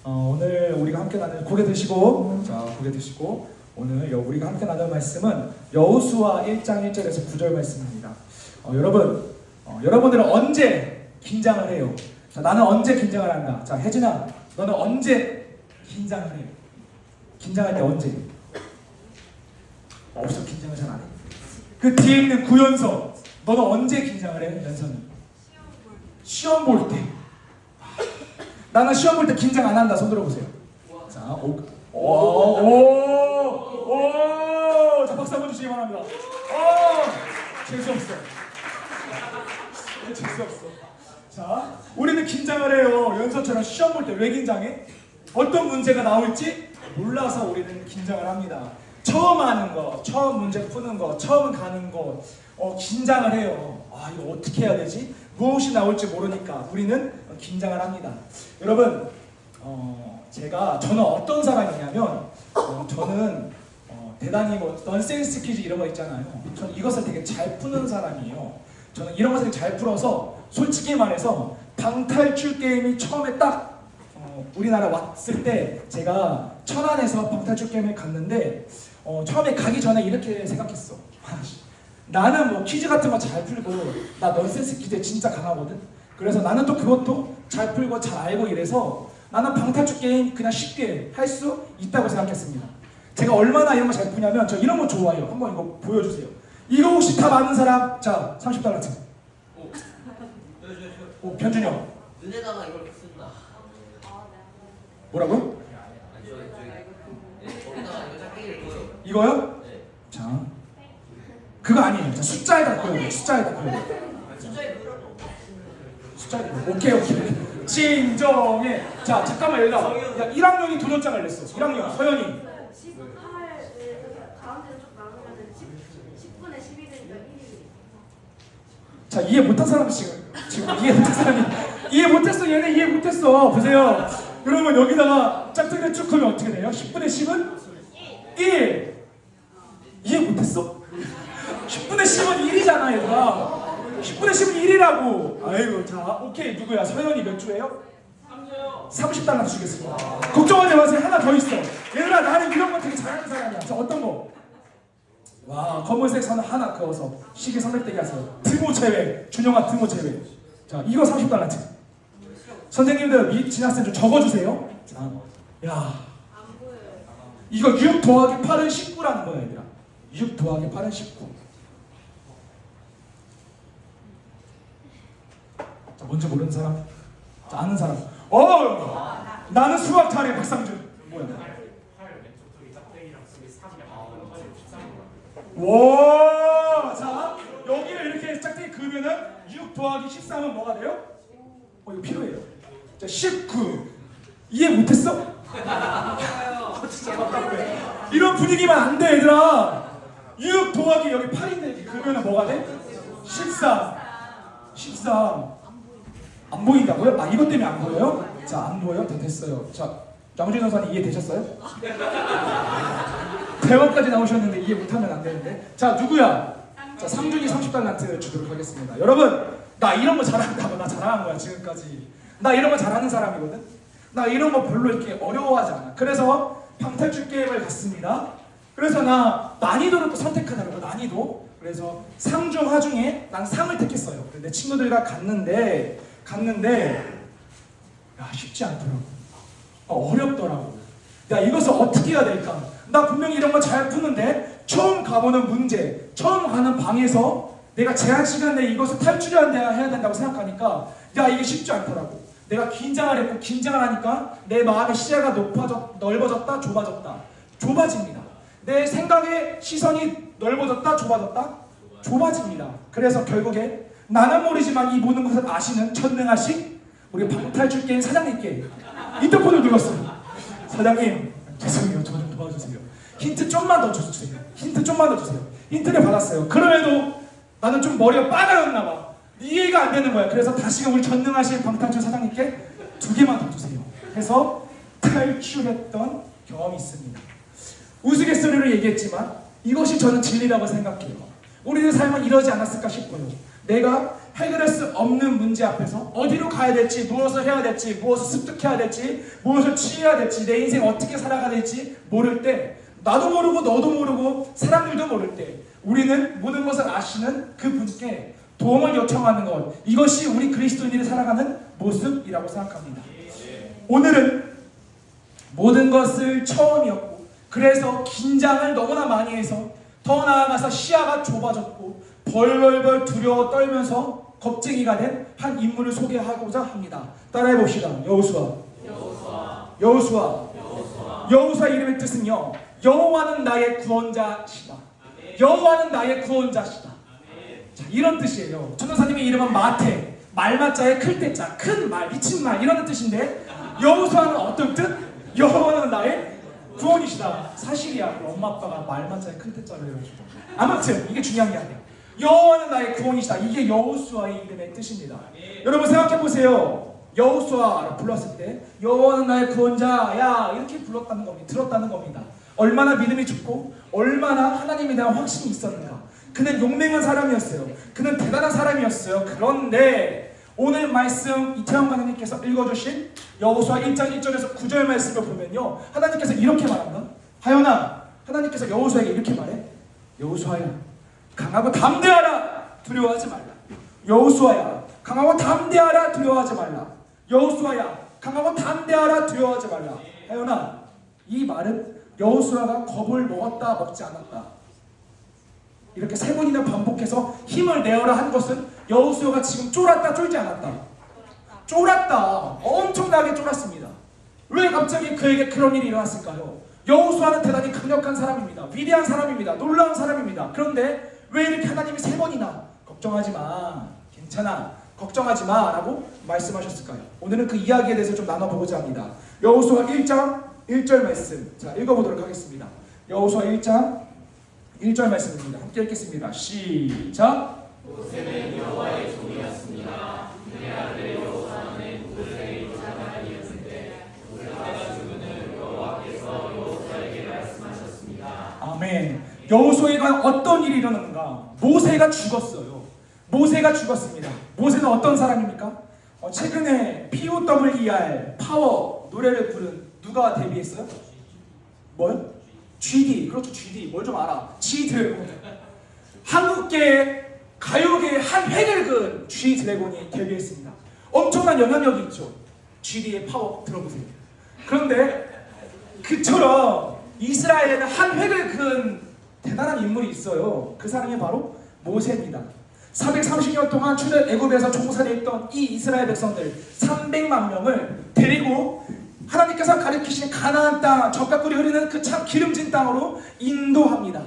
오늘 우리가 함께 나눌 고개 드시고 고개 드시고 오늘 우리가 함께 나눌 말씀은 여호수아 1장 1절에서 9절 말씀입니다. 여러분들은 언제 긴장을 해요? 자, 나는 언제 긴장을 한다. 자, 혜진아, 너는 언제 긴장을 해요? 긴장할 때 언제? 없어, 긴장을 잘 안 해. 그 뒤에 있는 구연서, 너는 언제 긴장을 해? 연서는? 시험 볼 때. 나는 시험 볼 때 긴장 안 한다. 손 들어보세요. 자, 자, 박수 한번 주시기 바랍니다. 재수없어. 재수없어. 자, 우리는 긴장을 해요. 연서처럼 시험 볼 때 왜 긴장해? 어떤 문제가 나올지 몰라서 우리는 긴장을 합니다. 처음 하는 거, 처음 문제 푸는 거, 처음 가는 거, 긴장을 해요. 이거 어떻게 해야 되지? 무엇이 나올지 모르니까 우리는 긴장을 합니다. 여러분, 저는 어떤 사람이냐면, 저는 대단히 넌센스 퀴즈 이런 거 있잖아요. 저는 이것을 되게 잘 푸는 사람이에요. 저는 이런 것을 잘 풀어서 솔직히 말해서 방탈출 게임이 처음에 딱 우리나라 왔을 때 제가 천안에서 방탈출 게임을 갔는데 처음에 가기 전에 이렇게 생각했어. 나는 뭐 퀴즈 같은 거 잘 풀고 나 넌센스 퀴즈에 진짜 강하거든. 그래서 나는 또 그것도 잘 풀고 잘 알고 이래서 나는 방탈출 게임 그냥 쉽게 할 수 있다고 생각했습니다. 제가 얼마나 이런 거 잘 푸냐면 저 이런 거 좋아해요. 한번 이거 보여주세요. 이거 혹시 다 맞는 사람? 자, 30달러. 변준이 형. 눈에다가 이걸 쓴다. 뭐라고요? 이거요? 네. 자, 그거 아니에요. 자, 숫자에다 보여요. 숫자에다 보여요. 숫자에다 보여요. 오케이. 진정해. 자, 잠깐만 얘들아. 야, 1학년이 도전장을 냈어. 1학년 서연이. 18을 가운데로 쭉 나누면 10분의 10이 되니까 1이. 자, 이해 못한 사람이 지금 이해 못한 사람이 이해 못했어. 얘네 이해 못했어. 보세요. 그러면 여기다가 짝짝이를 쭉 하면 어떻게 돼요? 10분의 10은 1. 이해 못했어? 10분의 10은 1이잖아, 얘들아. 10분의 10은 1이라고. 아이고, 자, 오케이. 누구야? 서연이 몇 주예요? 30달러 주겠습니다. 걱정하지 마세요. 하나 더 있어. 얘들아, 나는 이런 거 되게 잘하는 사람이야. 자, 어떤 거? 와, 검은색 선 하나 그어서 시계 선택되게 하세요. 등호 제외. 준영아, 등호 제외. 자, 이거 30달러치. 선생님들 지났을 때 좀 적어주세요. 자, 야, 이거 6 더하기 8은 19라는 거야, 얘들아. 6 더하기 8은 19. 자, 먼저 모르는 사람? 자, 아는 사람? 나는 수학 잘해, 박상준. 뭐야? 와, 자, 여기를 이렇게 짝대기 그으면은 6 더하기 13은 뭐가 돼요? 이거 필요해요. 자, 19. 이해 못했어? 진짜 답답해. 이런 분위기만 안 돼, 얘들아. 6 더하기 여기 8인데 그러면 뭐가 돼? 13. 13. 안 보인다고요? 이것 때문에 안 보여요? 자, 안 보여요? 됐어요. 자, 장준 선생님 이해되셨어요? 대화까지 나오셨는데 이해 못하면 안 되는데. 자, 누구야? 자, 상준이 30달란트 주도록 하겠습니다. 여러분, 나 이런 거 잘한다고. 나 잘하는 거야, 지금까지. 나 이런 거 잘하는 사람이거든? 나 이런 거 별로 이렇게 어려워하지 않아. 그래서 방탈출 게임을 갔습니다. 그래서 나 난이도를 또 선택하더라고, 난이도. 그래서 상 중 하 중에 난 상을 택했어요. 내 친구들과 갔는데 야, 쉽지 않더라고. 어렵더라고. 야, 이것을 어떻게 해야 될까? 나 분명히 이런 거 잘 푸는데 처음 가보는 문제, 처음 가는 방에서 내가 제한 시간 내에 이것을 탈출해야 된다고 생각하니까 야, 이게 쉽지 않더라고. 내가 긴장을 했고 긴장을 하니까 내 마음의 시야가 넓어졌다, 좁아졌다. 좁아집니다. 내 생각의 시선이 넓어졌다, 좁아졌다, 좁아집니다. 그래서 결국에 나는 모르지만 이 모든 것을 아시는 전능하신 우리 방탈출 게임 사장님께 인터폰을 눌렀어요. 사장님, 죄송해요. 저 좀 도와주세요. 힌트 좀만 더 주세요. 힌트를 받았어요. 그럼에도 나는 좀 머리가 빠가였나 봐. 이해가 안 되는 거야. 그래서 다시금 우리 전능하신 방탈출 사장님께 2개만 더 주세요. 해서 탈출했던 경험이 있습니다. 우스갯소리로 얘기했지만 이것이 저는 진리라고 생각해요. 우리의 삶은 이러지 않았을까 싶어요. 내가 해결할 수 없는 문제 앞에서 어디로 가야 될지, 무엇을 해야 될지, 무엇을 습득해야 될지, 무엇을 취해야 될지, 내 인생 어떻게 살아가야 될지 모를 때, 나도 모르고 너도 모르고 사람들도 모를 때 우리는 모든 것을 아시는 그 분께 도움을 요청하는 것, 이것이 우리 그리스도인들이 살아가는 모습이라고 생각합니다. 오늘은 모든 것을 처음이었고, 그래서 긴장을 너무나 많이 해서 더 나아가서 시야가 좁아졌고 벌벌벌 두려워 떨면서 겁쟁이가 된 한 인물을 소개하고자 합니다. 따라해 봅시다. 여호수아. 여호수아 이름의 뜻은요, 여호와는 나의 구원자시다. 여호와는 나의 구원자시다. 자, 이런 뜻이에요. 전도사님의 이름은 마태, 말마자의 클때자, 큰 말, 미친 말, 이런 뜻인데, 여호수아는 어떤 뜻? 여호와는 나의 구원이시다. 사실이야. 엄마 아빠가 말마자의 클때자를 해가지고. 아무튼 이게 중요한 게 아니에요. 여호와는 나의 구원이시다. 이게 여호수아의 이름의 뜻입니다. 여러분 생각해 보세요. 여호수아를 불렀을 때 여호와는 나의 구원자야 이렇게 불렀다는 겁니다. 들었다는 겁니다. 얼마나 믿음이 좋고 얼마나 하나님에 대한 확신이 있었는가. 그는 용맹한 사람이었어요. 그는 대단한 사람이었어요. 그런데 오늘 말씀 이태원 강사님께서 읽어주신 여호수아 1장 1절에서 9절 말씀을 보면요, 하나님께서 이렇게 말한다. 하연아, 하나님께서 여호수아에게 이렇게 말해. 여호수아야, 강하고 담대하라, 두려워하지 말라. 여호수아야, 강하고 담대하라, 두려워하지 말라. 여호수아야, 강하고 담대하라, 두려워하지 말라. 하연아, 이 말은 여호수아가 겁을 먹었다 먹지 않았다 이렇게 세 번이나 반복해서 힘을 내어라 한 것은 여호수아가 지금 쫄았다 쫄지 않았다. 쫄았다. 엄청나게 쫄았습니다. 왜 갑자기 그에게 그런 일이 일어났을까요? 여호수아는 대단히 강력한 사람입니다. 위대한 사람입니다. 놀라운 사람입니다. 그런데 왜 이렇게 하나님이 세 번이나 걱정하지 마, 괜찮아, 걱정하지 마 라고 말씀하셨을까요? 오늘은 그 이야기에 대해서 좀 나눠보고자 합니다. 여호수아 1장 1절 말씀, 자 읽어보도록 하겠습니다. 여호수아 1장 1절 말씀입니다. 함께 읽겠습니다. 시작. 모세는 여호와의 종이었습니다. 그의 아들 여호수아는 모세의 부자가 아니었는데 모세가 죽은 후 여호와께서 여호수아에게 말씀하셨습니다. 아멘. 여호수아가 어떤 일이 일어났는가? 모세가 죽었어요. 모세가 죽었습니다. 모세는 어떤 사람입니까? 최근에 POWER 파워 노래를 부른 누가 데뷔했어요? 뭐요? GD. 그렇죠, GD. 뭘 좀 알아. G드래곤. 한국계 가요계의 한 획을 그은 G드래곤이 데뷔했습니다. 엄청난 영향력이 있죠. GD의 파워 들어보세요. 그런데 그처럼 이스라엘에는 한 획을 그은 대단한 인물이 있어요. 그 사람이 바로 모세입니다. 430년 동안 출애 애굽에서 종살이했던 이 이스라엘 백성들 300만 명을 데리고 하나님께서 가리키신 가나안 땅, 젖과 꿀이 흐르는 그 참 기름진 땅으로 인도합니다.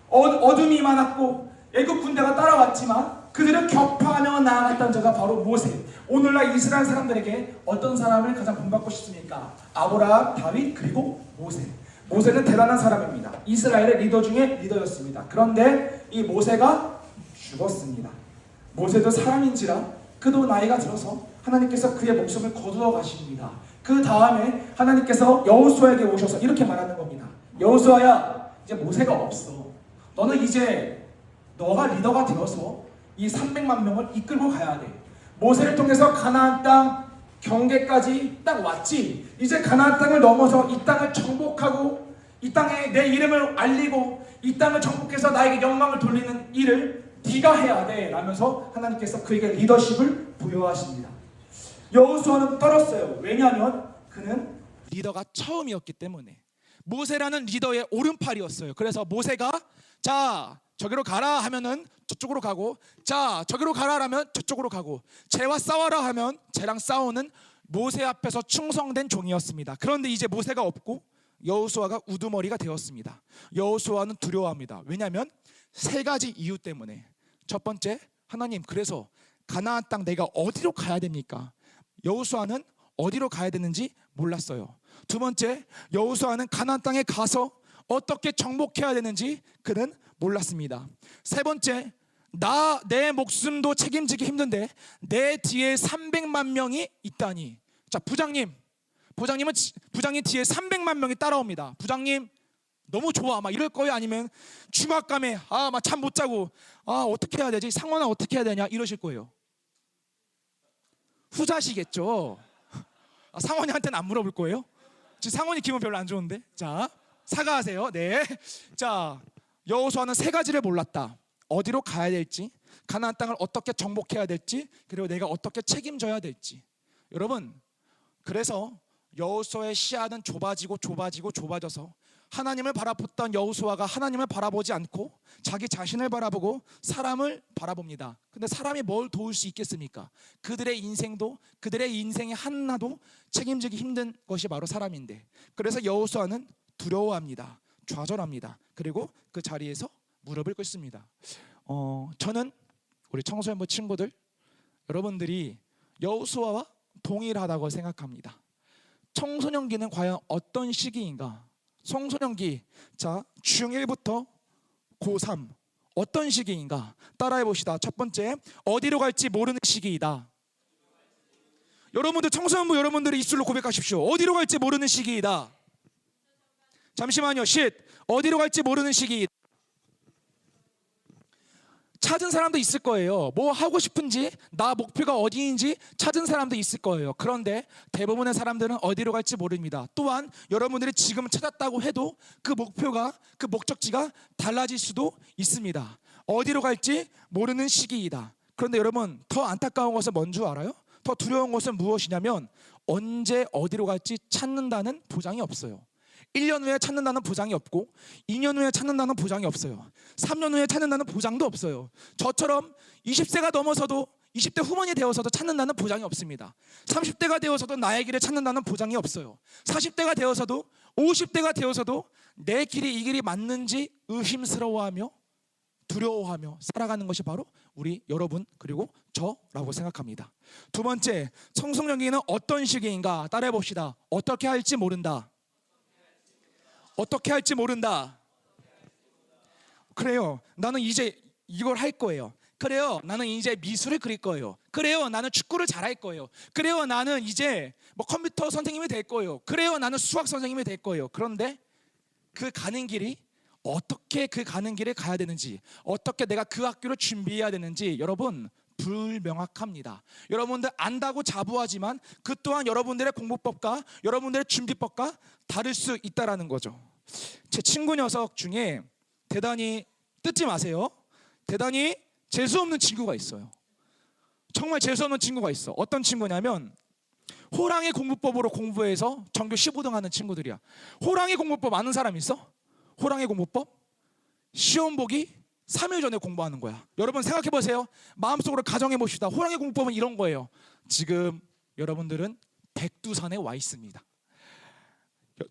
어둠이 많았고 애굽 군대가 따라왔지만 그들을 격파하며 나아갔던 자가 바로 모세. 오늘날 이스라엘 사람들에게 어떤 사람을 가장 본받고 싶습니까? 아브라함, 다윗, 그리고 모세. 모세는 대단한 사람입니다. 이스라엘의 리더 중에 리더였습니다. 그런데 이 모세가 죽었습니다. 모세도 사람인지라 그도 나이가 들어서 하나님께서 그의 목숨을 거두어 가십니다. 그 다음에 하나님께서 여호수아에게 오셔서 이렇게 말하는 겁니다. 여호수아야, 이제 모세가 없어. 너는 이제 너가 리더가 되어서 이 300만 명을 이끌고 가야 돼. 모세를 통해서 가나안 땅 경계까지 딱 왔지. 이제 가나안 땅을 넘어서 이 땅을 정복하고 이 땅에 내 이름을 알리고 이 땅을 정복해서 나에게 영광을 돌리는 일을 네가 해야 돼 라면서 하나님께서 그에게 리더십을 부여하십니다. 여호수아는 떨었어요. 왜냐하면 그는 리더가 처음이었기 때문에. 모세라는 리더의 오른팔이었어요. 그래서 모세가 자 저기로 가라 하면은 저쪽으로 가고, 자 저기로 가라 하면 저쪽으로 가고, 쟤와 싸워라 하면 쟤랑 싸우는 모세 앞에서 충성된 종이었습니다. 그런데 이제 모세가 없고 여호수아가 우두머리가 되었습니다. 여호수아는 두려워합니다. 왜냐하면 세 가지 이유 때문에. 첫 번째, 하나님, 그래서 가나안 땅 내가 어디로 가야 됩니까? 여호수아는 어디로 가야 되는지 몰랐어요. 두 번째, 여호수아는 가나안 땅에 가서 어떻게 정복해야 되는지 그는 몰랐습니다. 세 번째, 내 목숨도 책임지기 힘든데 내 뒤에 300만 명이 있다니. 자, 부장님 뒤에 300만 명이 따라옵니다. 부장님 너무 좋아 막 이럴 거예요? 아니면 중압감에 막 잠 못 자고 어떻게 해야 되지? 상황은 어떻게 해야 되냐 이러실 거예요. 후자시겠죠. 상원이한테는 안 물어볼 거예요. 지금 상원이 기분 별로 안 좋은데. 자, 사과하세요. 네. 자, 여호수아는 세 가지를 몰랐다. 어디로 가야 될지, 가나안 땅을 어떻게 정복해야 될지, 그리고 내가 어떻게 책임져야 될지. 여러분, 그래서 여호수아의 시야는 좁아져서 하나님을 바라봤던 여호수아가 하나님을 바라보지 않고 자기 자신을 바라보고 사람을 바라봅니다. 근데 사람이 뭘 도울 수 있겠습니까? 그들의 인생의 하나도 책임지기 힘든 것이 바로 사람인데, 그래서 여호수아는 두려워합니다. 좌절합니다. 그리고 그 자리에서 무릎을 꿇습니다. 저는 우리 청소년부 친구들, 여러분들이 여호수아와 동일하다고 생각합니다. 청소년기는 과연 어떤 시기인가? 청소년기, 자, 중1부터 고3 어떤 시기인가? 따라해 봅시다. 첫 번째, 어디로 갈지 모르는 시기이다. 여러분들, 청소년부 여러분들이 입술로 고백하십시오. 어디로 갈지 모르는 시기이다. 잠시만요. 어디로 갈지 모르는 시기. 찾은 사람도 있을 거예요. 뭐 하고 싶은지, 나 목표가 어디인지 찾은 사람도 있을 거예요. 그런데 대부분의 사람들은 어디로 갈지 모릅니다. 또한 여러분들이 지금 찾았다고 해도 그 목표가, 그 목적지가 달라질 수도 있습니다. 어디로 갈지 모르는 시기이다. 그런데 여러분, 더 안타까운 것은 뭔 줄 알아요? 더 두려운 것은 무엇이냐면 언제 어디로 갈지 찾는다는 보장이 없어요. 1년 후에 찾는다는 보장이 없고 2년 후에 찾는다는 보장이 없어요. 3년 후에 찾는다는 보장도 없어요. 저처럼 20세가 넘어서도 20대 후반이 되어서도 찾는다는 보장이 없습니다. 30대가 되어서도 나의 길을 찾는다는 보장이 없어요. 40대가 되어서도 50대가 되어서도 내 길이 이 길이 맞는지 의심스러워하며 두려워하며 살아가는 것이 바로 우리 여러분 그리고 저라고 생각합니다. 두 번째, 청소년기는 어떤 시기인가? 따라해 봅시다. 어떻게 할지 모른다. 어떻게 할지 모른다. 그래요, 나는 이제 이걸 할 거예요. 그래요, 나는 이제 미술을 그릴 거예요. 그래요, 나는 축구를 잘할 거예요. 그래요, 나는 이제 뭐 컴퓨터 선생님이 될 거예요. 그래요, 나는 수학 선생님이 될 거예요. 그런데 그 가는 길이 어떻게 그 가는 길을 가야 되는지, 어떻게 내가 그 학교를 준비해야 되는지 여러분 불명확합니다. 여러분들 안다고 자부하지만 그 또한 여러분들의 공부법과 여러분들의 준비법과 다를 수 있다라는 거죠. 제 친구 녀석 중에 대단히, 뜯지 마세요, 대단히 재수없는 친구가 있어요. 정말 재수없는 친구가 있어. 어떤 친구냐면 호랑이 공부법으로 공부해서 전교 15등 하는 친구들이야. 호랑이 공부법 아는 사람 있어? 호랑이 공부법? 시험 보기 3일 전에 공부하는 거야. 여러분 생각해 보세요. 마음속으로 가정해 봅시다. 호랑이 공부법은 이런 거예요. 지금 여러분들은 백두산에 와 있습니다.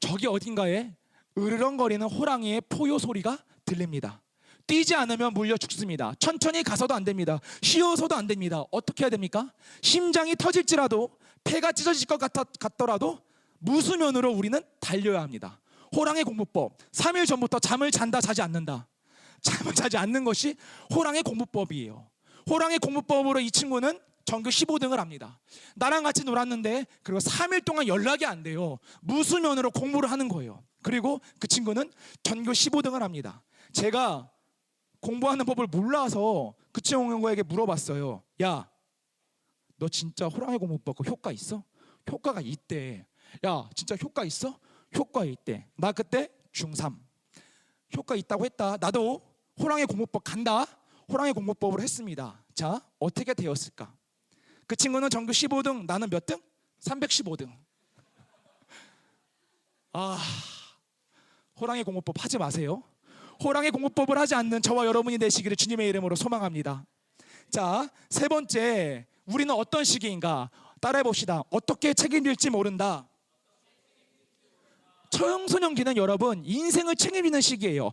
저기 어딘가에 으르렁거리는 호랑이의 포효 소리가 들립니다. 뛰지 않으면 물려 죽습니다. 천천히 가서도 안 됩니다. 쉬어서도 안 됩니다. 어떻게 해야 됩니까? 심장이 터질지라도, 폐가 찢어질 것 같더라도 무수면으로 우리는 달려야 합니다. 호랑이 공부법, 3일 전부터 잠을 잔다 자지 않는다. 잠을 자지 않는 것이 호랑이 공부법이에요. 호랑이 공부법으로 이 친구는 전교 15등을 합니다. 나랑 같이 놀았는데 그리고 3일 동안 연락이 안 돼요. 무수면으로 공부를 하는 거예요. 그리고 그 친구는 전교 15등을 합니다. 제가 공부하는 법을 몰라서 그 친구에게 물어봤어요. 야, 너 진짜 호랑이 공부법 그 효과 있어? 효과가 있대. 야, 진짜 효과 있어? 효과 있대. 나 그때 중3. 효과 있다고 했다. 나도 호랑이 공부법 간다. 호랑이 공부법으로 했습니다. 자, 어떻게 되었을까? 그 친구는 전교 15등, 나는 몇 등? 315등. 호랑이 공부법 하지 마세요. 호랑이 공부법을 하지 않는 저와 여러분이 되시기를 주님의 이름으로 소망합니다. 자, 세 번째, 우리는 어떤 시기인가? 따라해 봅시다. 어떻게 책임질지 모른다. 청소년기는 여러분 인생을 책임지는 시기예요.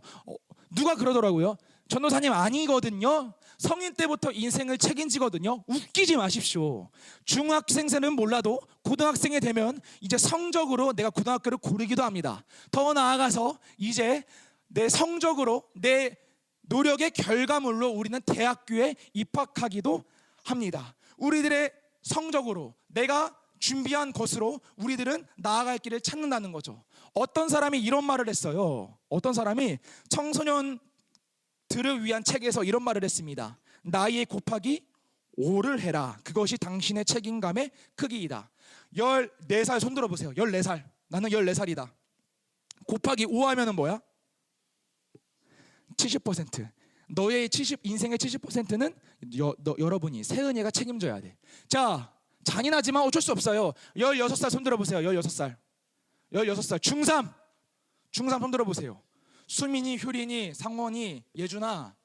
누가 그러더라고요. 전도사님 아니거든요. 성인 때부터 인생을 책임지거든요. 웃기지 마십시오. 중학생은 몰라도 고등학생이 되면 이제 성적으로 내가 고등학교를 고르기도 합니다. 더 나아가서 이제 내 성적으로, 내 노력의 결과물로 우리는 대학교에 입학하기도 합니다. 우리들의 성적으로, 내가 준비한 것으로 우리들은 나아갈 길을 찾는다는 거죠. 어떤 사람이 이런 말을 했어요. 어떤 사람이 청소년들을 위한 책에서 이런 말을 했습니다. 나이 곱하기 5를 해라. 그것이 당신의 책임감의 크기이다. 14살 손 들어보세요. 14살. 나는 14살이다. 곱하기 5 하면은 뭐야? 70%. 너의 인생의 70%는 여러분이 세은이가 책임져야 돼. 자, 잔인하지만 어쩔 수 없어요. 16살 손 들어보세요. 16살. 16살. 중3 손 들어보세요. 수민이, 효린이, 상원이, 예준아,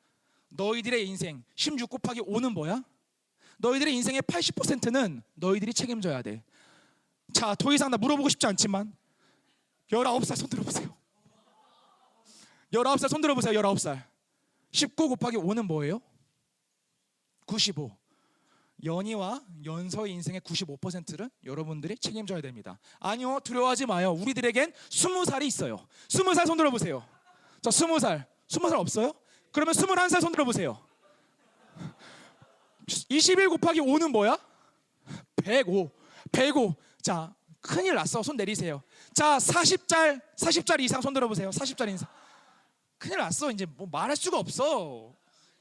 너희들의 인생 16 곱하기 5는 뭐야? 너희들의 인생의 80%는 너희들이 책임져야 돼. 자, 더 이상 나 물어보고 싶지 않지만 19살 손 들어보세요. 19살 손 들어보세요. 19살. 19 곱하기 5는 뭐예요? 95. 연희와 연서의 인생의 95%를 여러분들이 책임져야 됩니다. 아니요, 두려워하지 마요. 우리들에겐 20살이 있어요. 20살 손 들어보세요. 자, 20살. 20살 없어요? 그러면 21살 손 들어보세요. 21 곱하기 5는 뭐야? 105. 105. 자, 큰일 났어. 손 내리세요. 자, 40살 이상 손 들어보세요. 40살 이상. 큰일 났어. 이제 뭐 말할 수가 없어.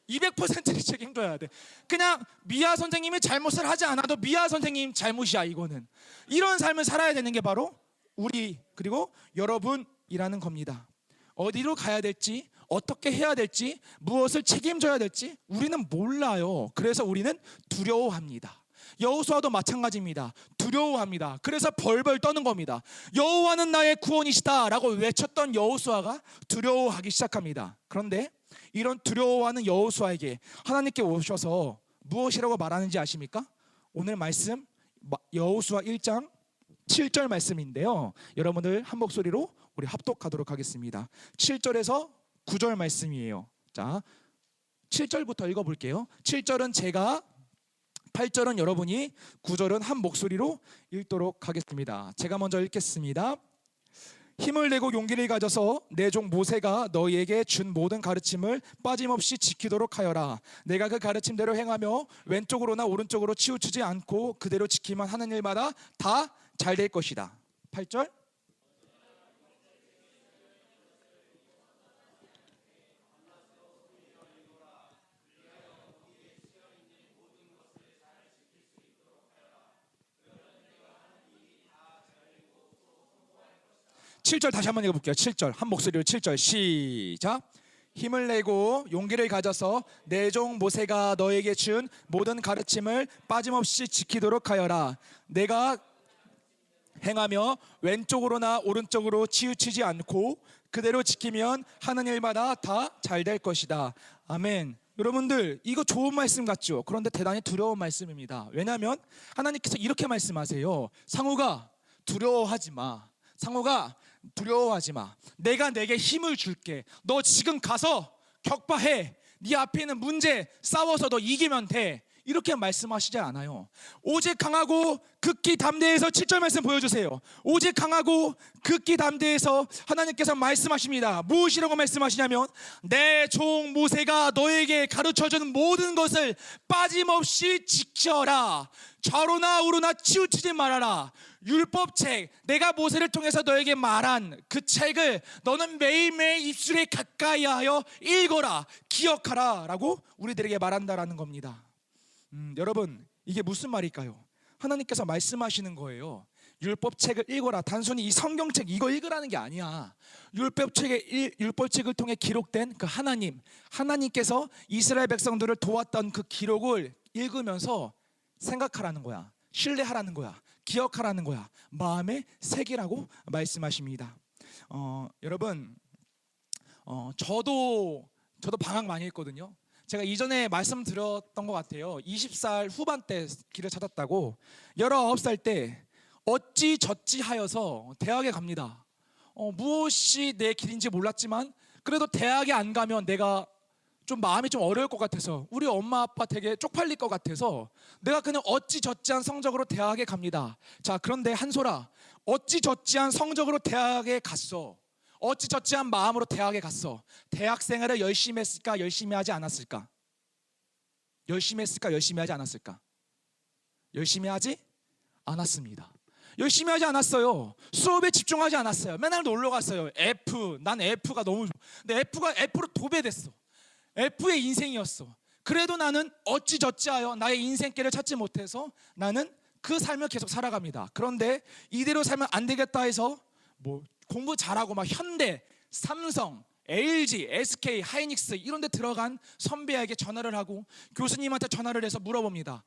200%를 책임져야 돼. 그냥 미아 선생님이 잘못을 하지 않아도 미아 선생님 잘못이야. 이거는 이런 삶을 살아야 되는 게 바로 우리 그리고 여러분이라는 겁니다. 어디로 가야 될지, 어떻게 해야 될지, 무엇을 책임져야 될지 우리는 몰라요. 그래서 우리는 두려워합니다. 여호수아도 마찬가지입니다. 두려워합니다. 그래서 벌벌 떠는 겁니다. 여호와는 나의 구원이시다 라고 외쳤던 여호수아가 두려워하기 시작합니다. 그런데 이런 두려워하는 여호수아에게 하나님께 오셔서 무엇이라고 말하는지 아십니까? 오늘 말씀 여호수아 1장 7절 말씀인데요. 여러분들 한 목소리로 우리 합독하도록 하겠습니다. 7절에서 9절 말씀이에요. 자, 7절부터 읽어볼게요. 7절은 제가, 8절은 여러분이, 9절은 한 목소리로 읽도록 하겠습니다. 제가 먼저 읽겠습니다. 힘을 내고 용기를 가져서 내 종 모세가 너희에게 준 모든 가르침을 빠짐없이 지키도록 하여라. 내가 그 가르침대로 행하며 왼쪽으로나 오른쪽으로 치우치지 않고 그대로 지키만 하는 일마다 다 잘 될 것이다. 8절. 칠 절 다시 한번 읽어볼게요. 7절 한 목소리로 7절 시작. 힘을 내고 용기를 가져서 내 종 모세가 너에게 준 모든 가르침을 빠짐없이 지키도록 하여라. 내가 행하며 왼쪽으로나 오른쪽으로 치우치지 않고 그대로 지키면 하는 일마다 다 잘 될 것이다. 아멘. 여러분들 이거 좋은 말씀 같죠? 그런데 대단히 두려운 말씀입니다. 왜냐하면 하나님께서 이렇게 말씀하세요. 상우가 두려워하지 마. 상우가 두려워하지 마. 내가 내게 힘을 줄게. 너 지금 가서 격파해. 네 앞에 있는 문제 싸워서 너 이기면 돼. 이렇게 말씀하시지 않아요. 오직 강하고 극히 담대해서 7절 말씀 보여주세요. 오직 강하고 극히 담대해서 하나님께서 말씀하십니다. 무엇이라고 말씀하시냐면 내 종 모세가 너에게 가르쳐준 모든 것을 빠짐없이 지켜라. 좌로나 우로나 치우치지 말아라. 율법책, 내가 모세를 통해서 너에게 말한 그 책을 너는 매일매일 입술에 가까이 하여 읽어라. 기억하라 라고 우리들에게 말한다라는 겁니다. 여러분 이게 무슨 말일까요? 하나님께서 말씀하시는 거예요. 율법책을 읽어라. 단순히 이 성경책 이거 읽으라는 게 아니야. 율법책을 통해 기록된 그 하나님께서 이스라엘 백성들을 도왔던 그 기록을 읽으면서 생각하라는 거야. 신뢰하라는 거야. 기억하라는 거야. 마음에 새기라고 말씀하십니다. 여러분 저도 방학 많이 했거든요. 제가 이전에 말씀드렸던 것 같아요. 20살 후반 때 길을 찾았다고. 19살 때 어찌저찌 하여서 대학에 갑니다. 무엇이 내 길인지 몰랐지만 그래도 대학에 안 가면 내가 좀 마음이 좀 어려울 것 같아서 우리 엄마 아빠 되게 쪽팔릴 것 같아서 내가 그냥 어찌저찌한 성적으로 대학에 갑니다. 자, 그런데 한솔아, 어찌저찌한 성적으로 대학에 갔어. 어찌저찌한 마음으로 대학에 갔어. 대학 생활을 열심히 했을까? 열심히 하지 않았을까? 열심히 했을까? 열심히 하지 않았을까? 열심히 하지 않았습니다. 열심히 하지 않았어요. 수업에 집중하지 않았어요. 맨날 놀러 갔어요. 난 F가 너무 좋아. 근데 F로 도배됐어. F의 인생이었어. 그래도 나는 어찌저찌하여 나의 인생길을 찾지 못해서 나는 그 삶을 계속 살아갑니다. 그런데 이대로 살면 안 되겠다 해서 뭐 공부 잘하고 막 현대, 삼성, LG, SK, 하이닉스 이런 데 들어간 선배에게 전화를 하고 교수님한테 전화를 해서 물어봅니다.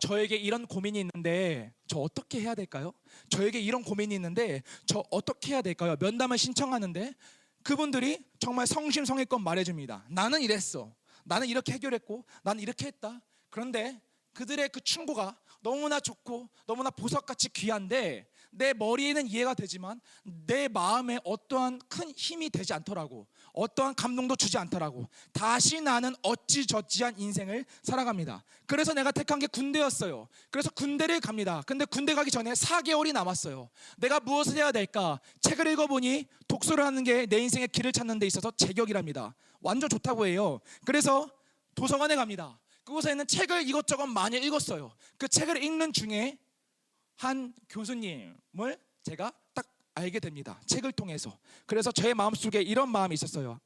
저에게 이런 고민이 있는데 저 어떻게 해야 될까요? 저에게 이런 고민이 있는데 저 어떻게 해야 될까요? 면담을 신청하는데 그분들이 정말 성심성의껏 말해줍니다. 나는 이랬어. 나는 이렇게 해결했고 나는 이렇게 했다. 그런데 그들의 그 충고가 너무나 좋고 너무나 보석같이 귀한데 내 머리에는 이해가 되지만 내 마음에 어떠한 큰 힘이 되지 않더라고. 어떠한 감동도 주지 않더라고. 다시 나는 어찌저찌한 인생을 살아갑니다. 그래서 내가 택한 게 군대였어요. 그래서 군대를 갑니다. 근데 군대 가기 전에 4개월이 남았어요. 내가 무엇을 해야 될까? 책을 읽어보니 독서를 하는 게 내 인생의 길을 찾는 데 있어서 제격이랍니다. 완전 좋다고 해요. 그래서 도서관에 갑니다. 그곳에 있는 책을 이것저것 많이 읽었어요. 그 책을 읽는 중에 한 교수님을 제가 딱 알게 됩니다. 책을 통해서. 그래서 제 마음속에 이런 마음이 있었어요.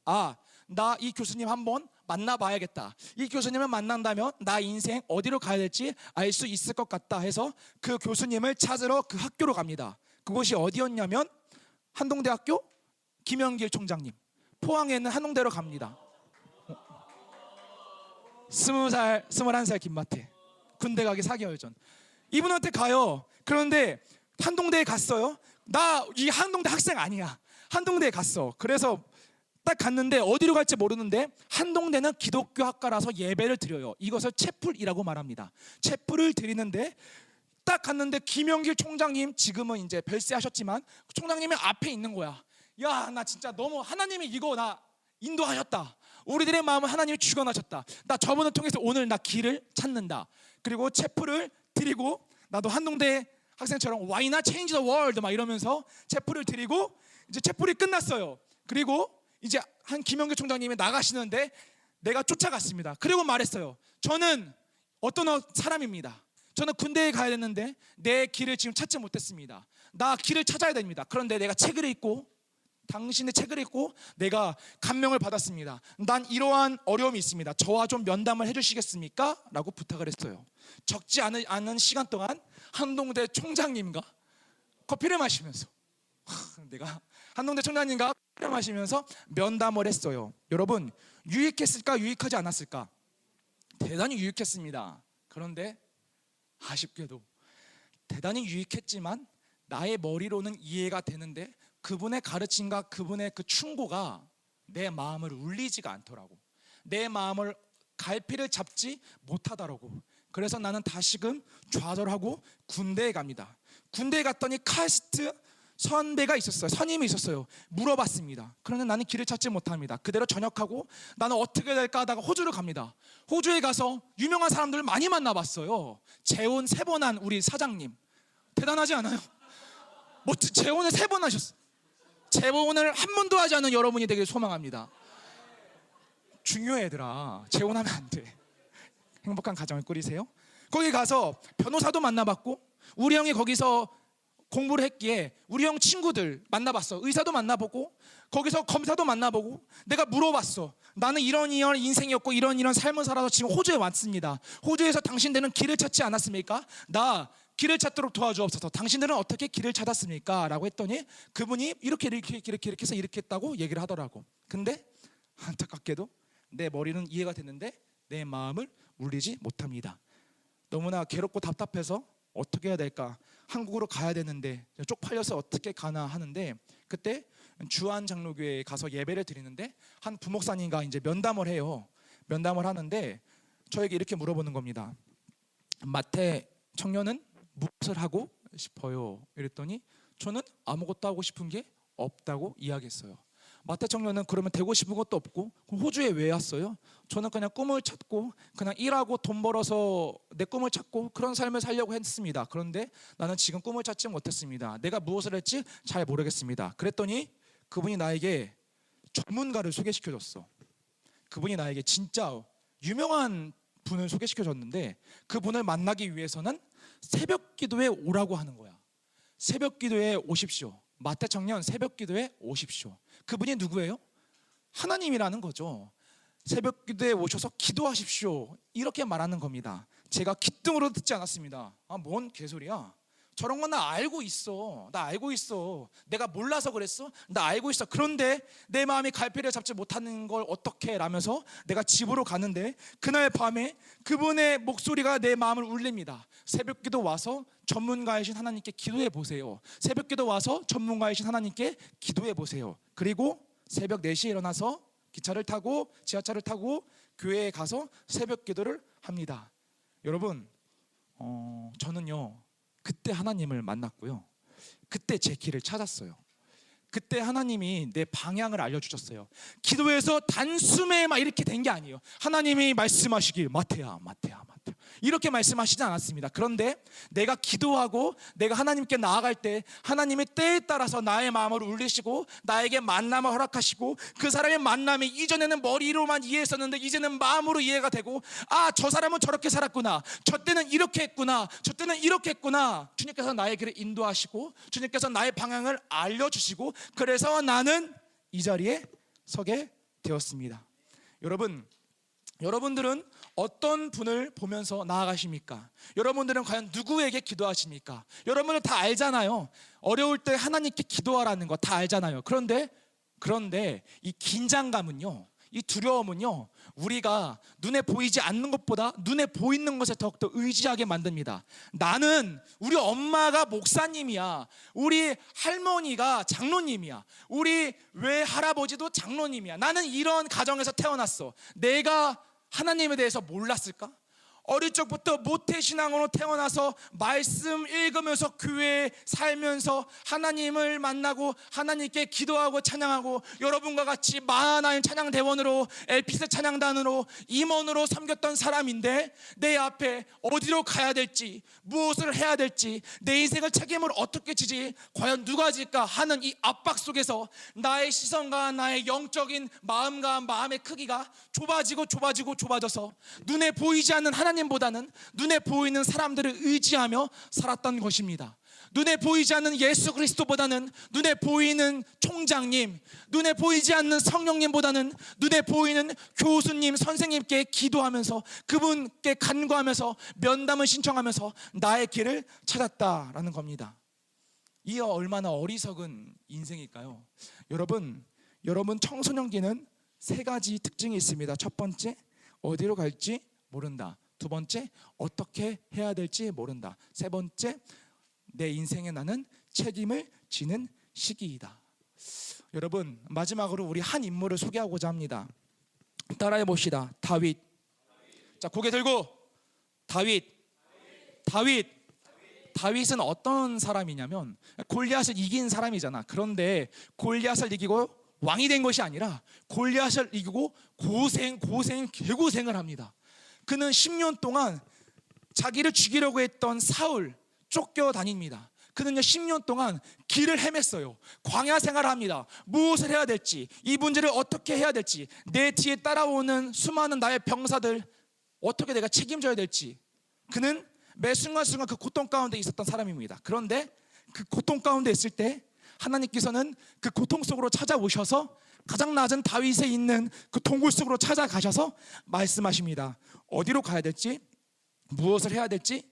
나 이 교수님 한번 만나봐야겠다. 이 교수님을 만난다면 나 인생 어디로 가야 될지 알 수 있을 것 같다 해서 그 교수님을 찾으러 그 학교로 갑니다. 그곳이 어디였냐면 한동대학교 김영길 총장님. 포항에 있는 한동대로 갑니다. 20살, 21살 김마태. 군대 가기 4개월 전. 이분한테 가요. 그런데 한동대에 갔어요. 나 이 한동대 학생 아니야. 한동대에 갔어. 그래서 딱 갔는데 어디로 갈지 모르는데 한동대는 기독교 학과라서 예배를 드려요. 이것을 채플이라고 말합니다. 채플을 드리는데 딱 갔는데 김영길 총장님, 지금은 이제 별세하셨지만 총장님이 앞에 있는 거야. 야, 나 진짜 너무 하나님이 이거 나 인도하셨다. 우리들의 마음을 하나님이 주관하셨다. 나 저분을 통해서 오늘 나 길을 찾는다. 그리고 채플을 드리고 나도 한동대 학생처럼 Why not change the world 막 이러면서 채플을 드리고 이제 채플이 끝났어요. 그리고 이제 한 김영규 총장님이 나가시는데 내가 쫓아갔습니다. 그리고 말했어요. 저는 어떤 사람입니다. 저는 군대에 가야 되는데 내 길을 지금 찾지 못했습니다. 나 길을 찾아야 됩니다. 그런데 내가 책을 읽고 당신의 책을 읽고 내가 감명을 받았습니다. 난 이러한 어려움이 있습니다. 저와 좀 면담을 해주시겠습니까? 라고 부탁을 했어요. 적지 않은 시간 동안 한동대 총장님과 커피를 마시면서 내가 한동대 총장님과 커피를 마시면서 면담을 했어요. 여러분, 유익했을까 유익하지 않았을까? 대단히 유익했습니다. 그런데 아쉽게도 대단히 유익했지만 나의 머리로는 이해가 되는데 그분의 가르침과 그분의 그 충고가 내 마음을 울리지가 않더라고. 내 마음을 갈피를 잡지 못하더라고. 그래서 나는 다시금 좌절하고 군대에 갑니다. 군대에 갔더니 카스트 선배가 있었어요. 선임이 있었어요. 물어봤습니다. 그런데 나는 길을 찾지 못합니다. 그대로 전역하고 나는 어떻게 될까 하다가 호주를 갑니다. 호주에 가서 유명한 사람들을 많이 만나봤어요. 재혼 3번 한 우리 사장님. 대단하지 않아요? 재혼을 3번 하셨어요. 재혼을 한 번도 하지 않은 여러분이 되길 소망합니다. 중요해 얘들아. 재혼하면 안 돼. 행복한 가정을 꾸리세요. 거기 가서 변호사도 만나봤고 우리 형이 거기서 공부를 했기에 우리 형 친구들 만나봤어. 의사도 만나보고 거기서 검사도 만나보고 내가 물어봤어. 나는 이런 인생이었고 이런 삶을 살아서 지금 호주에 왔습니다. 호주에서 당신들은 길을 찾지 않았습니까? 나 길을 찾도록 도와주옵소서. 당신들은 어떻게 길을 찾았습니까? 라고 했더니 그분이 이렇게 해서 이렇게 했다고 얘기를 하더라고. 근데 안타깝게도 내 머리는 이해가 됐는데 내 마음을 울리지 못합니다. 너무나 괴롭고 답답해서 어떻게 해야 될까? 한국으로 가야 되는데 쪽팔려서 어떻게 가나 하는데 그때 주한 장로교회에 가서 예배를 드리는데 한 부목사님과 이제 면담을 해요. 면담을 하는데 저에게 이렇게 물어보는 겁니다. 마태 청년은 무엇을 하고 싶어요? 이랬더니 저는 아무것도 하고 싶은 게 없다고 이야기했어요. 마태 청년은 그러면 되고 싶은 것도 없고 그럼 호주에 왜 왔어요? 저는 그냥 꿈을 찾고 그냥 일하고 돈 벌어서 내 꿈을 찾고 그런 삶을 살려고 했습니다. 그런데 나는 지금 꿈을 찾지 못했습니다. 내가 무엇을 했지 잘 모르겠습니다. 그랬더니 그분이 나에게 전문가를 소개시켜줬어. 그분이 나에게 진짜 유명한 분을 소개시켜줬는데 그분을 만나기 위해서는 새벽 기도에 오라고 하는 거야. 새벽 기도에 오십시오. 마태 청년 새벽 기도에 오십시오. 그분이 누구예요? 하나님이라는 거죠. 새벽 기도에 오셔서 기도하십시오. 이렇게 말하는 겁니다. 제가 기등으로 듣지 않았습니다. 뭔 개소리야. 저런 건 나 알고 있어. 나 알고 있어. 내가 몰라서 그랬어? 나 알고 있어. 그런데 내 마음이 갈피를 잡지 못하는 걸 어떻게 라면서 내가 집으로 가는데 그날 밤에 그분의 목소리가 내 마음을 울립니다. 새벽기도 와서 전문가이신 하나님께 기도해 보세요. 새벽기도 와서 전문가이신 하나님께 기도해 보세요. 그리고 새벽 4시에 일어나서 기차를 타고 지하철을 타고 교회에 가서 새벽기도를 합니다. 여러분, 저는요 그때 하나님을 만났고요. 그때 제 길을 찾았어요. 그때 하나님이 내 방향을 알려주셨어요. 기도에서 단숨에 막 이렇게 된 게 아니에요. 하나님이 말씀하시길 마태야 이렇게 말씀하시지 않았습니다. 그런데 내가 기도하고 내가 하나님께 나아갈 때 하나님의 때에 따라서 나의 마음을 울리시고 나에게 만남을 허락하시고 그 사람의 만남이 이전에는 머리로만 이해했었는데 이제는 마음으로 이해가 되고 저 사람은 저렇게 살았구나, 저 때는 이렇게 했구나, 저 때는 이렇게 했구나. 주님께서 나의 길을 인도하시고 주님께서 나의 방향을 알려주시고 그래서 나는 이 자리에 서게 되었습니다. 여러분들은 어떤 분을 보면서 나아가십니까? 여러분들은 과연 누구에게 기도하십니까? 여러분들 다 알잖아요. 어려울 때 하나님께 기도하라는 거 다 알잖아요. 그런데 이 긴장감은요, 이 두려움은요, 우리가 눈에 보이지 않는 것보다 눈에 보이는 것에 더욱더 의지하게 만듭니다. 나는 우리 엄마가 목사님이야, 우리 할머니가 장로님이야, 우리 외할아버지도 장로님이야. 나는 이런 가정에서 태어났어. 내가 하나님에 대해서 몰랐을까? 어릴 적부터 모태신앙으로 태어나서 말씀 읽으면서 교회에 살면서 하나님을 만나고 하나님께 기도하고 찬양하고 여러분과 같이 마하나임 찬양대원으로 엘피스 찬양단으로 임원으로 섬겼던 사람인데 내 앞에 어디로 가야 될지 무엇을 해야 될지 내 인생을 책임을 어떻게 지지 과연 누가 질까 하는 이 압박 속에서 나의 시선과 나의 영적인 마음과 마음의 크기가 좁아져서 눈에 보이지 않는 하나님보다는 눈에 보이는 사람들을 의지하며 살았던 것입니다. 눈에 보이지 않는 예수 그리스도보다는 눈에 보이는 총장님, 눈에 보이지 않는 성령님보다는 눈에 보이는 교수님, 선생님께 기도하면서 그분께 간구하면서 면담을 신청하면서 나의 길을 찾았다라는 겁니다. 이 얼마나 어리석은 인생일까요? 여러분 청소년기는 3가지 특징이 있습니다. 첫 번째, 어디로 갈지 모른다. 두 번째, 어떻게 해야 될지 모른다. 세 번째, 내 인생에 나는 책임을 지는 시기이다. 여러분, 마지막으로 우리 한 인물을 소개하고자 합니다. 따라해 봅시다. 다윗. 자, 고개 들고. 다윗은 어떤 사람이냐면 골리앗을 이긴 사람이잖아. 그런데 골리앗을 이기고 왕이 된 것이 아니라 골리앗을 이기고 개고생을 합니다. 그는 10년 동안 자기를 죽이려고 했던 사울 쫓겨다닙니다. 그는요 10년 동안 길을 헤맸어요. 광야 생활을 합니다. 무엇을 해야 될지, 이 문제를 어떻게 해야 될지, 내 뒤에 따라오는 수많은 나의 병사들 어떻게 내가 책임져야 될지, 그는 매 순간순간 그 고통 가운데 있었던 사람입니다. 그런데 그 고통 가운데 있을 때 하나님께서는 그 고통 속으로 찾아오셔서 가장 낮은 다윗에 있는 그 동굴 속으로 찾아가셔서 말씀하십니다. 어디로 가야 될지, 무엇을 해야 될지,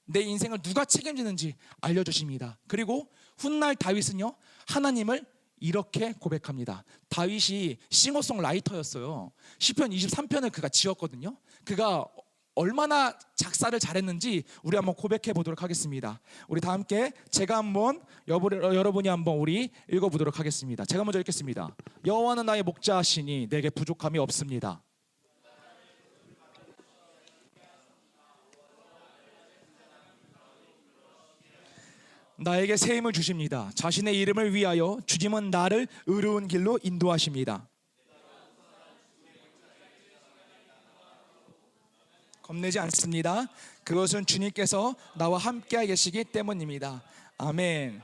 내 인생을 누가 책임지는지 알려주십니다. 그리고 훗날 다윗은요 하나님을 이렇게 고백합니다. 다윗이 싱어송라이터였어요. 시편 23편을 그가 지었거든요. 그가 얼마나 작사를 잘했는지 우리 한번 고백해 보도록 하겠습니다. 우리 다 함께 제가 한번 여러분이 한번 우리 읽어보도록 하겠습니다. 제가 먼저 읽겠습니다. 여호와는 나의 목자시니 내게 부족함이 없습니다. 나에게 새 힘을 주십니다. 자신의 이름을 위하여 주님은 나를 의로운 길로 인도하십니다. 겁내지 않습니다. 그것은 주님께서 나와 함께 계시기 때문입니다. 아멘.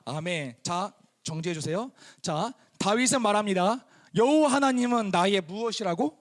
아멘. 자, 정지해 주세요. 자, 다윗은 말합니다. 여호와 하나님은 나의 무엇이라고?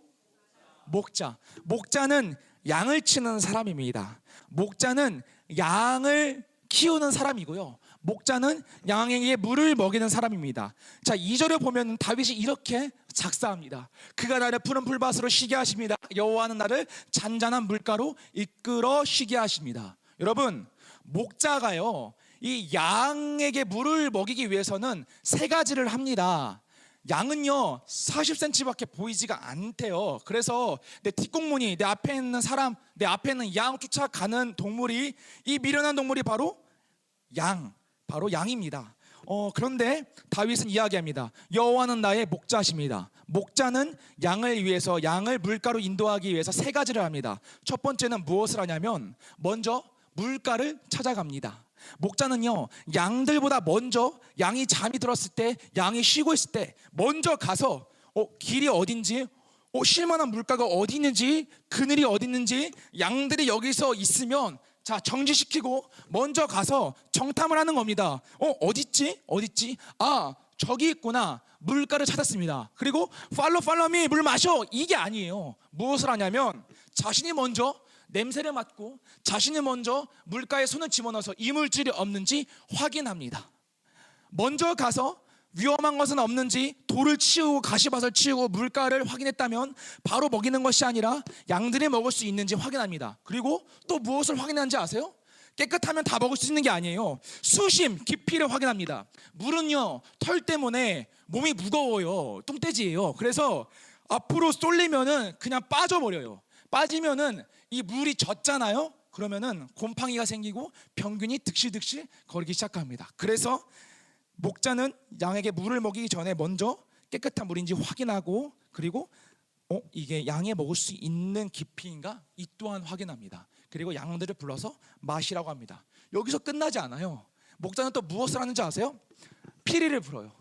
목자. 목자는 양을 치는 사람입니다. 목자는 양을 키우는 사람이고요. 목자는 양에게 물을 먹이는 사람입니다. 자, 2절에 보면 다윗이 이렇게 작사합니다. 그가 나를 푸른 풀밭으로 쉬게 하십니다. 여호와는 나를 잔잔한 물가로 이끌어 쉬게 하십니다. 여러분, 목자가요, 이 양에게 물을 먹이기 위해서는 세 가지를 합니다. 양은요 40cm밖에 보이지가 않대요. 그래서 내 뒷공무니, 내 앞에 있는 사람, 내 앞에 있는 양 쫓아가는 동물이, 이 미련한 동물이 바로 양입니다. 그런데 다윗은 이야기합니다. 여호와는 나의 목자십니다. 목자는 양을 위해서, 양을 물가로 인도하기 위해서 세 가지를 합니다. 첫 번째는 무엇을 하냐면 먼저 물가를 찾아갑니다. 목자는요 양들보다 먼저, 양이 잠이 들었을 때, 양이 쉬고 있을 때 먼저 가서 길이 어딘지, 쉴만한 물가가 어디 있는지, 그늘이 어디 있는지, 양들이 여기서 있으면 자 정지시키고 먼저 가서 정탐을 하는 겁니다. 어딨지? 아, 저기 있구나. 물가를 찾았습니다. 그리고 팔로우 미, 물 마셔, 이게 아니에요. 무엇을 하냐면 자신이 먼저 냄새를 맡고, 자신이 먼저 물가에 손을 집어넣어서 이물질이 없는지 확인합니다. 먼저 가서 위험한 것은 없는지 돌을 치우고 가시밭을 치우고 물가를 확인했다면 바로 먹이는 것이 아니라 양들이 먹을 수 있는지 확인합니다. 그리고 또 무엇을 확인하는지 아세요? 깨끗하면 다 먹을 수 있는 게 아니에요. 수심, 깊이를 확인합니다. 물은요 털 때문에 몸이 무거워요. 뚱돼지예요. 그래서 앞으로 쏠리면은 그냥 빠져버려요. 빠지면은 이 물이 젖잖아요. 그러면은 곰팡이가 생기고 병균이 득실득실 거리기 시작합니다. 그래서 목자는 양에게 물을 먹이기 전에 먼저 깨끗한 물인지 확인하고, 그리고 이게 양이 먹을 수 있는 깊이인가, 이 또한 확인합니다. 그리고 양들을 불러서 마시라고 합니다. 여기서 끝나지 않아요. 목자는 또 무엇을 하는지 아세요? 피리를 불어요.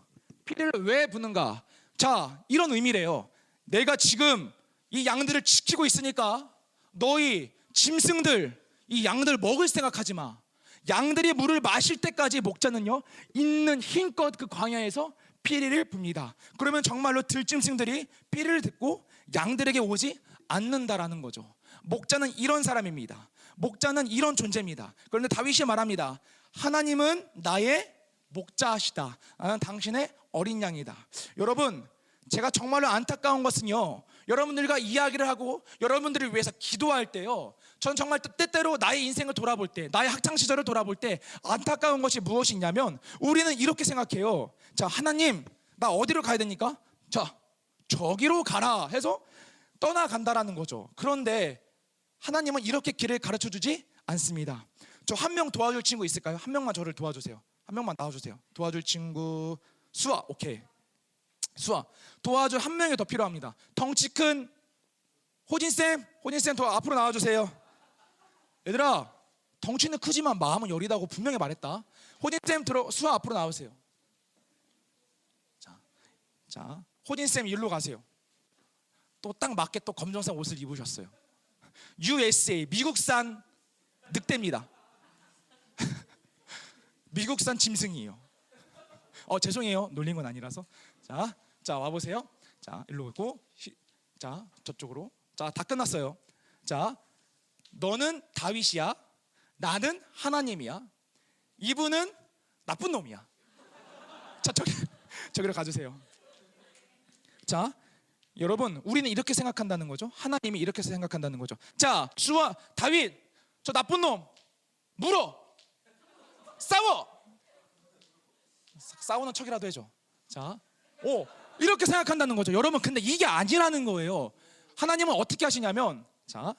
피리를 왜 부는가? 자, 이런 의미래요. 내가 지금 이 양들을 지키고 있으니까 너희 짐승들, 이 양들 먹을 생각하지 마. 양들이 물을 마실 때까지 목자는요 있는 힘껏 그 광야에서 피리를 붑니다. 그러면 정말로 들짐승들이 피리를 듣고 양들에게 오지 않는다라는 거죠. 목자는 이런 사람입니다. 목자는 이런 존재입니다. 그런데 다윗이 말합니다. 하나님은 나의 목자시다. 나는 당신의 어린 양이다. 여러분, 제가 정말로 안타까운 것은요, 여러분들과 이야기를 하고 여러분들을 위해서 기도할 때요, 전 정말 때때로 나의 인생을 돌아볼 때, 나의 학창시절을 돌아볼 때 안타까운 것이 무엇이 있냐면, 우리는 이렇게 생각해요. 자, 하나님, 나 어디로 가야 됩니까? 자, 저기로 가라 해서 떠나간다라는 거죠. 그런데 하나님은 이렇게 길을 가르쳐주지 않습니다. 저 한 명 도와줄 친구 있을까요? 한 명만 저를 도와주세요. 한 명만 나와주세요. 도와줄 친구 수아. 오케이, 수아. 도와줄 한 명이 더 필요합니다. 덩치 큰 호진쌤 더 앞으로 나와주세요. 얘들아, 덩치는 크지만 마음은 여리다고 분명히 말했다. 호진쌤 수아 앞으로 나오세요. 자, 호진쌤 일로 가세요. 또 딱 맞게 또 검정색 옷을 입으셨어요. USA, 미국산 늑대입니다. 미국산 짐승이에요. 죄송해요, 놀린 건 아니라서. 자 와보세요. 자, 일로 오고, 자 저쪽으로. 자, 다 끝났어요. 자, 너는 다윗이야, 나는 하나님이야, 이분은 나쁜 놈이야. 자, 저기로 가주세요. 자, 여러분, 우리는 이렇게 생각한다는 거죠. 하나님이 이렇게 생각한다는 거죠. 자, 수아, 다윗, 저 나쁜 놈 물어, 싸우는 척이라도 해줘. 자, 이렇게 생각한다는 거죠. 여러분, 근데 이게 아니라는 거예요. 하나님은 어떻게 하시냐면, 자,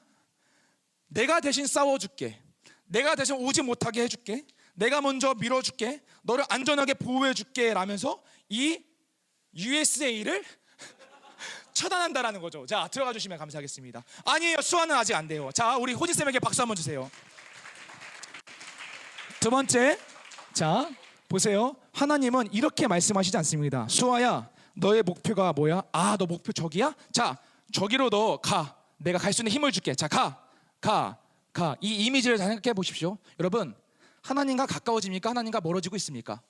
내가 대신 싸워줄게, 내가 대신 오지 못하게 해줄게, 내가 먼저 밀어줄게, 너를 안전하게 보호해줄게 라면서 이 USA를 처단한다라는 거죠. 자, 들어가 주시면 감사하겠습니다. 아니에요, 수아는 아직 안 돼요. 자, 우리 호진쌤에게 박수 한번 주세요. 두 번째, 자 보세요. 하나님은 이렇게 말씀하시지 않습니다. 수아야, 너의 목표가 뭐야? 아, 너 목표 저기야? 자, 저기로 너 가. 내가 갈 수 있는 힘을 줄게. 자, 가. 이 이미지를 생각해 보십시오. 여러분, 하나님과 가까워집니까? 하나님과 멀어지고 있습니까?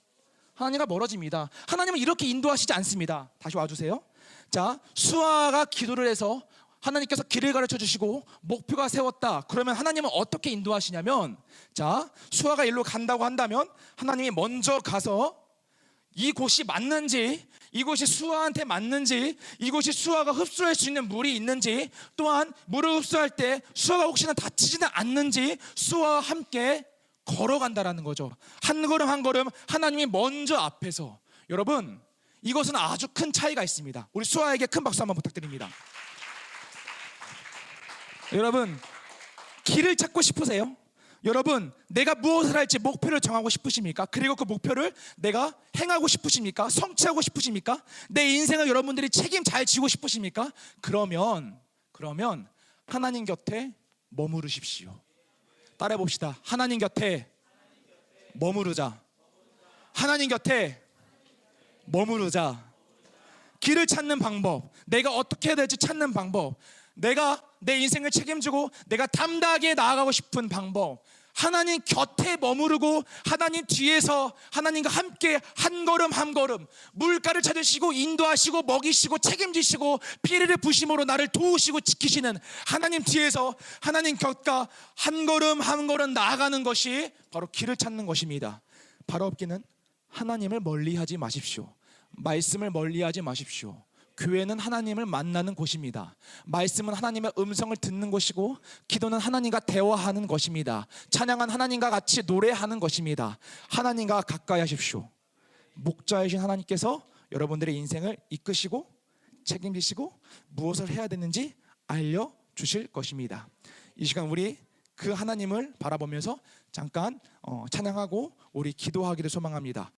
하나님과 멀어집니다. 하나님은 이렇게 인도하시지 않습니다. 다시 와주세요. 자, 수아가 기도를 해서 하나님께서 길을 가르쳐 주시고 목표가 세웠다. 그러면 하나님은 어떻게 인도하시냐면, 자, 수아가 일로 간다고 한다면 하나님이 먼저 가서 이곳이 맞는지, 이곳이 수아한테 맞는지, 이곳이 수아가 흡수할 수 있는 물이 있는지, 또한 물을 흡수할 때 수아가 혹시나 다치지는 않는지 수아와 함께 걸어간다라는 거죠. 한 걸음 한 걸음 하나님이 먼저 앞에서. 여러분, 이것은 아주 큰 차이가 있습니다. 우리 수아에게 큰 박수 한번 부탁드립니다. 여러분, 길을 찾고 싶으세요? 여러분, 내가 무엇을 할지 목표를 정하고 싶으십니까? 그리고 그 목표를 내가 행하고 싶으십니까? 성취하고 싶으십니까? 내 인생을 여러분들이 책임 잘 지고 싶으십니까? 그러면 하나님 곁에 머무르십시오. 따라해 봅시다. 하나님 곁에 머무르자. 하나님 곁에 머무르자. 길을 찾는 방법, 내가 어떻게 해야 될지 찾는 방법, 내가 내 인생을 책임지고 내가 담대하게 나아가고 싶은 방법, 하나님 곁에 머무르고 하나님 뒤에서 하나님과 함께 한 걸음 한 걸음 물가를 찾으시고 인도하시고 먹이시고 책임지시고 피리를 부심으로 나를 도우시고 지키시는 하나님 뒤에서 하나님 곁과 한 걸음 한 걸음 나아가는 것이 바로 길을 찾는 것입니다. 바로 없기는 하나님을 멀리하지 마십시오. 말씀을 멀리하지 마십시오. 교회는 하나님을 만나는 곳입니다. 말씀은 하나님의 음성을 듣는 곳이고, 기도는 하나님과 대화하는 것입니다. 찬양은 하나님과 같이 노래하는 것입니다. 하나님과 가까이 하십시오. 목자이신 하나님께서 여러분들의 인생을 이끄시고 책임지시고 무엇을 해야 되는지 알려주실 것입니다. 이 시간 우리 그 하나님을 바라보면서 잠깐 찬양하고 우리 기도하기를 소망합니다.